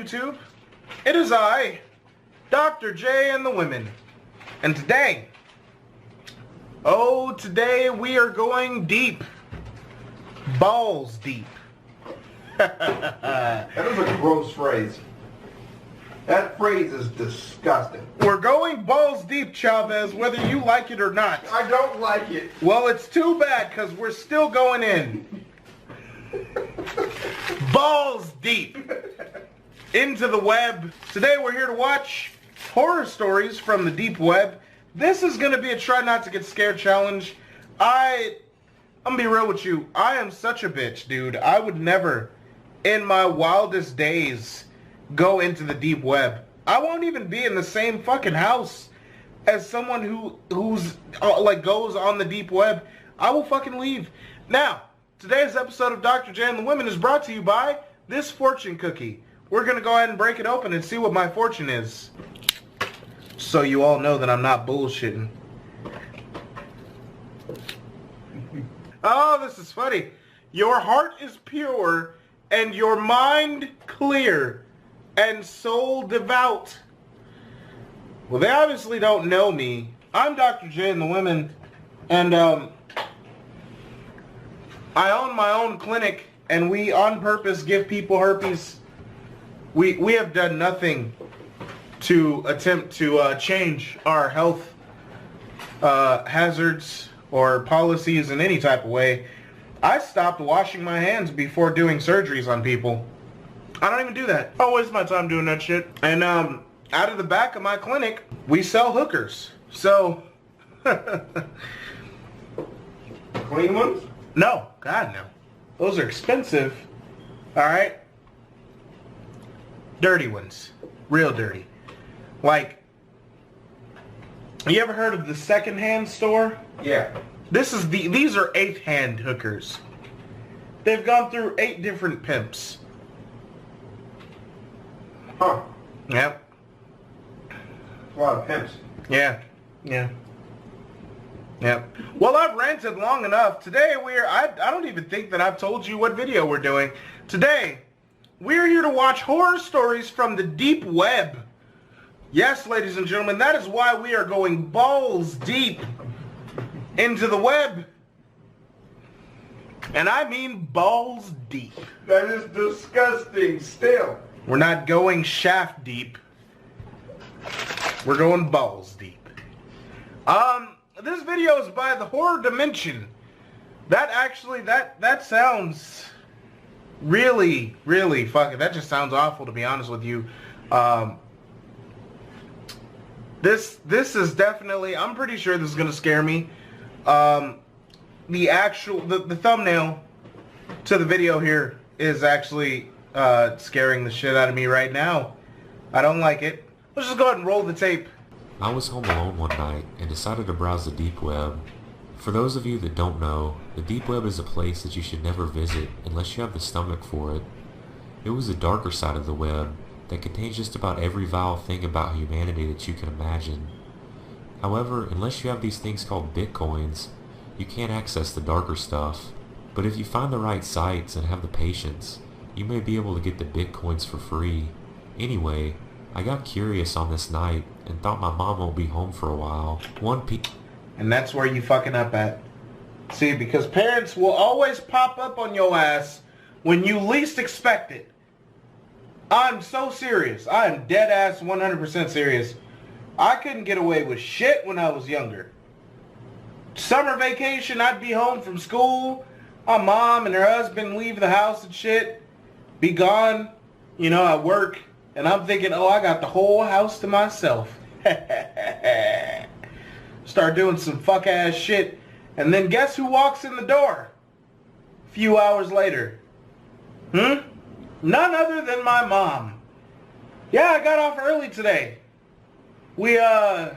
YouTube? It is I, Dr. J and the Women. And today we are going deep. Balls deep. That is a gross phrase. That phrase is disgusting. We're going balls deep, Chavez, whether you like it or not. I don't like it. Well, it's too bad, because we're still going in. Balls deep. Into the web. Today we're here to watch horror stories from the deep web. This is going to be a try not to get scared challenge. I'm going to be real with you. I am such a bitch, dude. I would never, in my wildest days, go into the deep web. I won't even be in the same fucking house as someone who's like goes on the deep web. I will fucking leave. Now, today's episode of Dr. J and the Women is brought to you by this fortune cookie. We're going to go ahead and break it open and see what my fortune is. So you all know that I'm not bullshitting. Oh, this is funny. Your heart is pure and your mind clear and soul devout. Well, they obviously don't know me. I'm Dr. J and the Women, and I own my own clinic, and we on purpose give people herpes. We have done nothing to attempt to change our health hazards or policies in any type of way. I stopped washing my hands before doing surgeries on people. I don't even do that. I waste my time doing that shit. And out of the back of my clinic, we sell hookers. So, Clean ones? no, God no. Those are expensive. Alright? Dirty ones. Real dirty. Like, you ever heard of the secondhand store? Yeah. These are 8th hand hookers. They've gone through 8 different pimps. Huh. Yep. A lot of pimps. Yeah. Yep. Well, I've ranted long enough. Today I don't even think that I've told you what video we're doing. Today, we're here to watch horror stories from the deep web. Yes, ladies and gentlemen, that is why we are going balls deep into the web. And I mean balls deep. That is disgusting still. We're not going shaft deep. We're going balls deep. This video is by The Horror Dimension. That sounds really, really fucking, that just sounds awful, to be honest with you. This is definitely, I'm pretty sure this is gonna scare me. The thumbnail to the video here is actually scaring the shit out of me right now. I don't like it. Let's just go ahead and roll the tape. I was home alone one night and decided to browse the deep web. For those of you that don't know, the deep web is a place that you should never visit unless you have the stomach for it. It was the darker side of the web that contains just about every vile thing about humanity that you can imagine. However, unless you have these things called bitcoins, you can't access the darker stuff. But if you find the right sites and have the patience, you may be able to get the bitcoins for free. Anyway, I got curious on this night and thought my mom won't be home for a while. And that's where you fucking up at. See, because parents will always pop up on your ass when you least expect it. I'm so serious. I am dead ass 100% serious. I couldn't get away with shit when I was younger. Summer vacation, I'd be home from school. My mom and her husband leave the house and shit. Be gone, at work. And I'm thinking, oh, I got the whole house to myself. Start doing some fuck ass shit. And then guess who walks in the door? A few hours later. None other than my mom. Yeah, I got off early today. We, at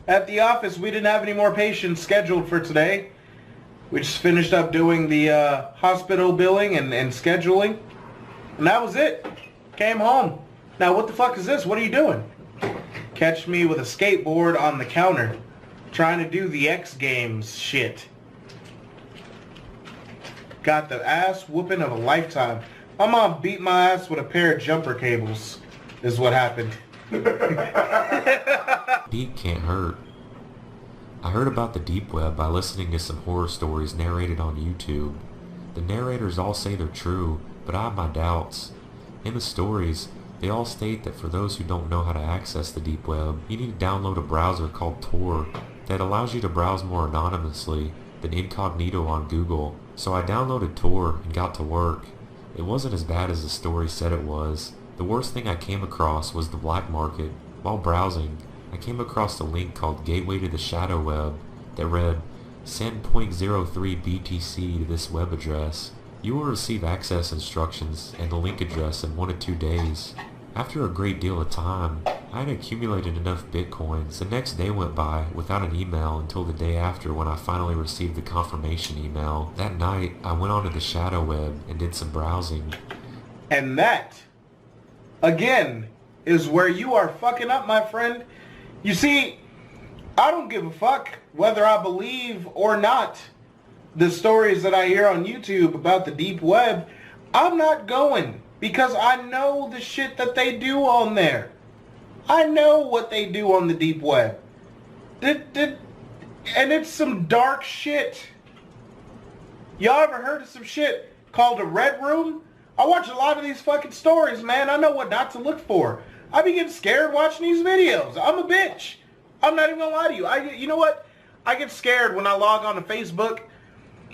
the office, we didn't have any more patients scheduled for today. We just finished up doing the hospital billing and scheduling. And that was it. Came home. Now, what the fuck is this? What are you doing? Catch me with a skateboard on the counter, trying to do the X Games shit. Got the ass whooping of a lifetime. My mom beat my ass with a pair of jumper cables, is what happened. Beat can't hurt. I heard about the deep web by listening to some horror stories narrated on YouTube. The narrators all say they're true, but I have my doubts. In the stories, they all state that for those who don't know how to access the deep web, you need to download a browser called Tor that allows you to browse more anonymously than incognito on Google. So I downloaded Tor and got to work. It wasn't as bad as the story said it was. The worst thing I came across was the black market. While browsing, I came across a link called Gateway to the Shadow Web that read, "Send 0.03 BTC to this web address. You will receive access instructions and the link address in 1 to 2 days." After a great deal of time, I had accumulated enough bitcoins. The next day went by without an email until the day after when I finally received the confirmation email. That night, I went onto the Shadow Web and did some browsing. And that, again, is where you are fucking up, my friend. You see, I don't give a fuck whether I believe or not the stories that I hear on YouTube about the deep web. I'm not going because I know the shit that they do on there. I know what they do on the deep web. And it's some dark shit. Y'all ever heard of some shit called a red room? I watch a lot of these fucking stories, man. I know what not to look for. I be getting scared watching these videos. I'm a bitch. I'm not even gonna lie to you. You know what? I get scared when I log on to Facebook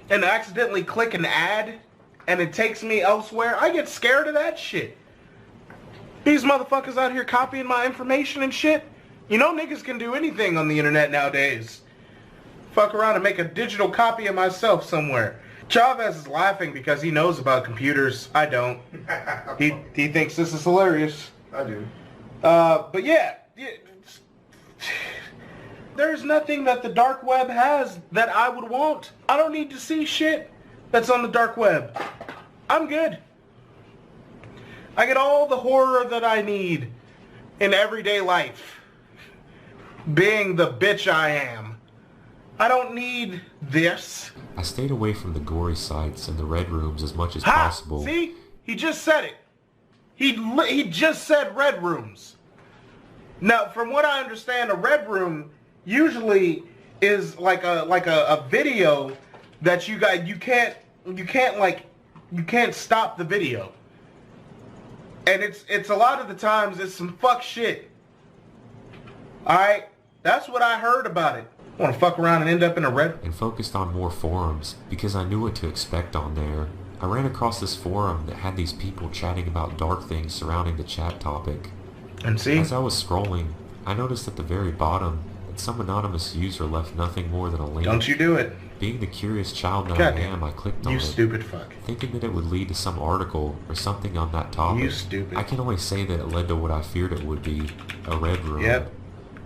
and accidentally click an ad and it takes me elsewhere. I get scared of that shit. These motherfuckers out here copying my information and shit. You know niggas can do anything on the internet nowadays. Fuck around and make a digital copy of myself somewhere. Chavez is laughing because he knows about computers. I don't. He thinks this is hilarious. I do. But yeah. There's nothing that the dark web has that I would want. I don't need to see shit that's on the dark web. I'm good. I get all the horror that I need in everyday life. Being the bitch I am. I don't need this. I stayed away from the gory sites and the red rooms as much as Ha! possible. See? He just said it. He just said red rooms. Now, from what I understand, a red room usually is like a video that you can't stop the video. And it's a lot of the times it's some fuck shit. Alright? That's what I heard about it. I want to fuck around and end up in a red... And focused on more forums because I knew what to expect on there. I ran across this forum that had these people chatting about dark things surrounding the chat topic. And see? As I was scrolling, I noticed at the very bottom that some anonymous user left nothing more than a link. Don't you do it. Being the curious child that God I am, I clicked on You it, stupid fuck. thinking that it would lead to some article or something on that topic. You stupid. I can only say that it led to what I feared it would be, a red room. Yep.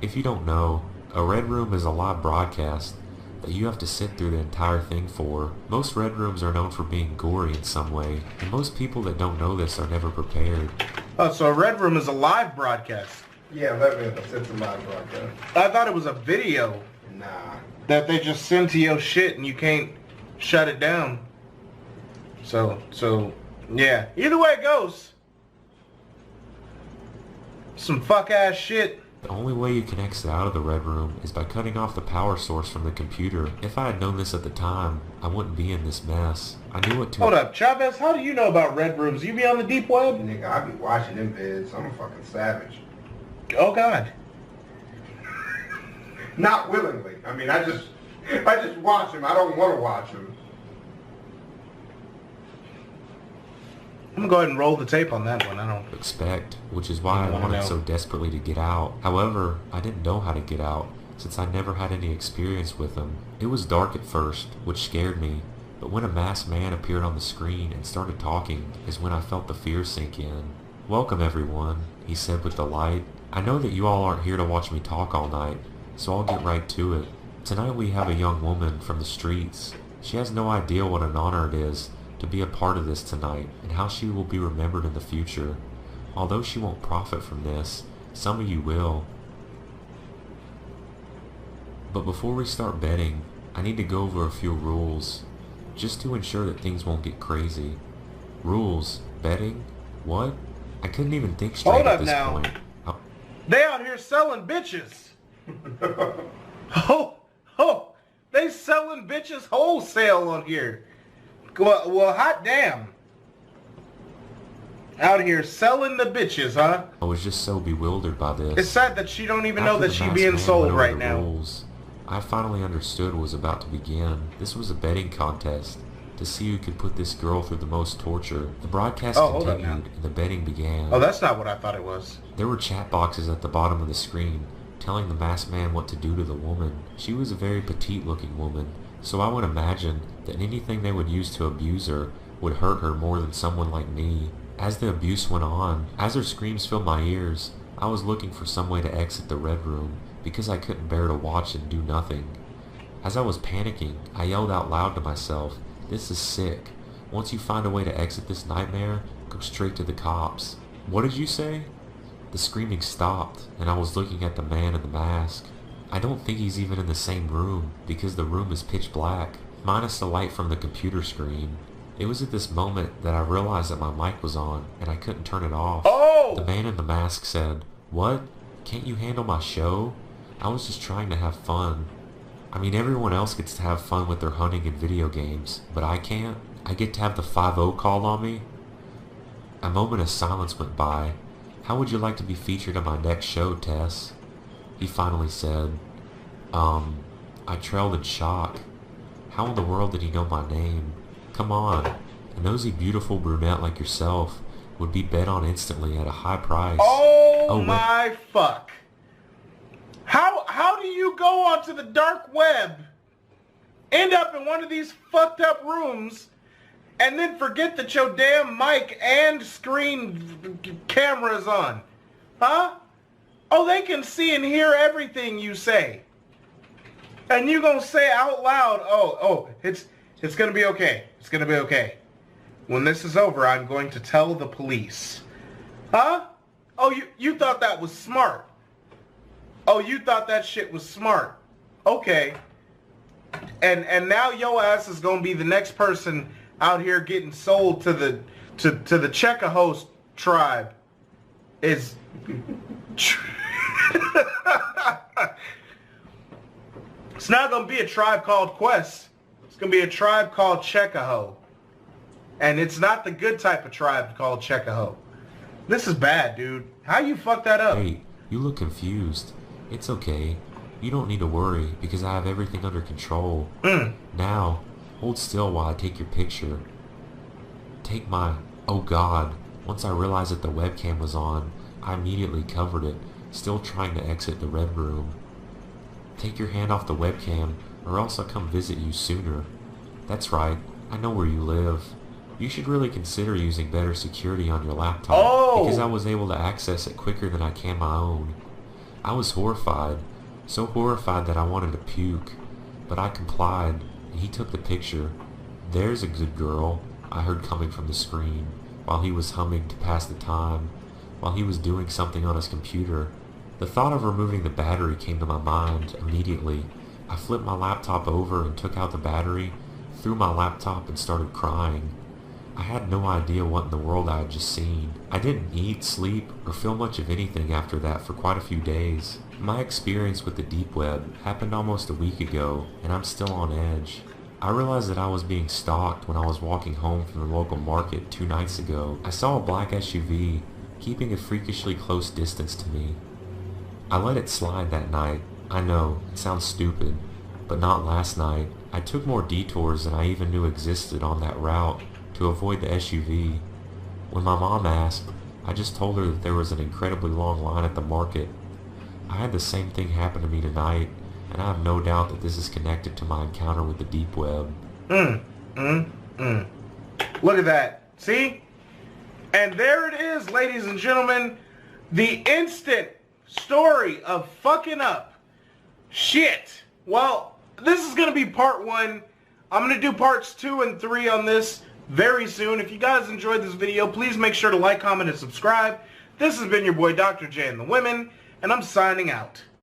If you don't know, a red room is a live broadcast that you have to sit through the entire thing for. Most red rooms are known for being gory in some way, and most people that don't know this are never prepared. Oh, so a red room is a live broadcast. Yeah, let me it's a live broadcast. I thought it was a video Nah. that they just send to your shit and you can't shut it down. So yeah. Either way it goes. Some fuck ass shit. The only way you can exit out of the red room is by cutting off the power source from the computer. If I had known this at the time, I wouldn't be in this mess. I knew what to... Hold up, Chavez, how do you know about red rooms? You be on the deep web? Nigga, I be watching them vids. I'm a fucking savage. Oh God. Not willingly. I mean, I just watch them. I don't want to watch them. I'm gonna go ahead and roll the tape on that one. I don't... expect, which is why I wanna wanted know. so desperately to get out. However, I didn't know how to get out, since I never had any experience with them. It was dark at first, which scared me, but when a masked man appeared on the screen and started talking is when I felt the fear sink in. "Welcome everyone," he said with delight. "I know that you all aren't here to watch me talk all night, so I'll get right to it. Tonight we have a young woman from the streets. She has no idea what an honor it is to be a part of this tonight and how she will be remembered in the future. Although she won't profit from this, some of you will. But before we start betting, I need to go over a few rules, just to ensure that things won't get crazy. Rules Betting? What? I couldn't even think straight Hold at up this now. point. They out here selling bitches. They selling bitches wholesale on here. Well, hot damn. Out here selling the bitches, huh? I was just so bewildered by this. It's sad that she don't even know After that the she masked being man sold went over right the now. rules, I finally understood what was about to begin. This was a betting contest to see who could put this girl through the most torture. The broadcast Hold up now. continued and the betting began. Oh, that's not what I thought it was. There were chat boxes at the bottom of the screen telling the masked man what to do to the woman. She was a very petite looking woman, so I would imagine that anything they would use to abuse her would hurt her more than someone like me. As the abuse went on, as her screams filled my ears, I was looking for some way to exit the red room because I couldn't bear to watch and do nothing. As I was panicking, I yelled out loud to myself, "This is sick. Once you find a way to exit this nightmare, go straight to the cops." "What did you say?" The screaming stopped, and I was looking at the man in the mask. I don't think he's even in the same room because the room is pitch black, minus the light from the computer screen. It was at this moment that I realized that my mic was on and I couldn't turn it off. Oh! The man in the mask said, "What? Can't you handle my show? I was just trying to have fun." I mean, everyone else gets to have fun with their hunting and video games, but I can't. I get to have the 5-0 called on me. A moment of silence went by. "How would you like to be featured on my next show, Tess?" He finally said, I trailed in shock. How in the world did he know my name? Come on, a nosy beautiful brunette like yourself would be bet on instantly at a high price. Oh my fuck. How do you go onto the dark web, end up in one of these fucked up rooms, and then forget that your damn mic and screen camera is on? Huh? Oh, they can see and hear everything you say. And you gonna say out loud, it's gonna be okay. It's gonna be okay. When this is over, I'm going to tell the police. Huh? Oh, you thought that was smart. Oh, you thought that shit was smart. Okay. And now your ass is gonna be the next person out here getting sold to the Checkahost tribe. It's it's not gonna be a tribe called Quest. It's gonna be a tribe called Checkahoe. And it's not the good type of tribe called Checkahoe. This is bad, dude. How you fuck that up? Hey, you look confused. It's okay. You don't need to worry because I have everything under control. Now, hold still while I take your picture. Take my... Oh God. Once I realized that the webcam was on, I immediately covered it, still trying to exit the red room. Take your hand off the webcam or else I'll come visit you sooner. That's right. I know where you live. You should really consider using better security on your laptop because I was able to access it quicker than I can my own. I was horrified, so horrified that I wanted to puke, but I complied and he took the picture. "There's a good girl," I heard coming from the screen while he was humming to pass the time, while he was doing something on his computer. The thought of removing the battery came to my mind immediately. I flipped my laptop over and took out the battery, threw my laptop and started crying. I had no idea what in the world I had just seen. I didn't eat, sleep, or feel much of anything after that for quite a few days. My experience with the deep web happened almost a week ago, and I'm still on edge. I realized that I was being stalked when I was walking home from the local market 2 nights ago. I saw a black SUV keeping a freakishly close distance to me. I let it slide that night. I know, it sounds stupid, but not last night. I took more detours than I even knew existed on that route to avoid the SUV. When my mom asked, I just told her that there was an incredibly long line at the market. I had the same thing happen to me tonight, and I have no doubt that this is connected to my encounter with the deep web. Look at that. See? And there it is, ladies and gentlemen. The instant story of fucking up. Shit. Well, this is going to be part 1. I'm going to do parts 2 and 3 on this very soon. If you guys enjoyed this video, please make sure to like, comment, and subscribe. This has been your boy Dr. J and the Women, and I'm signing out.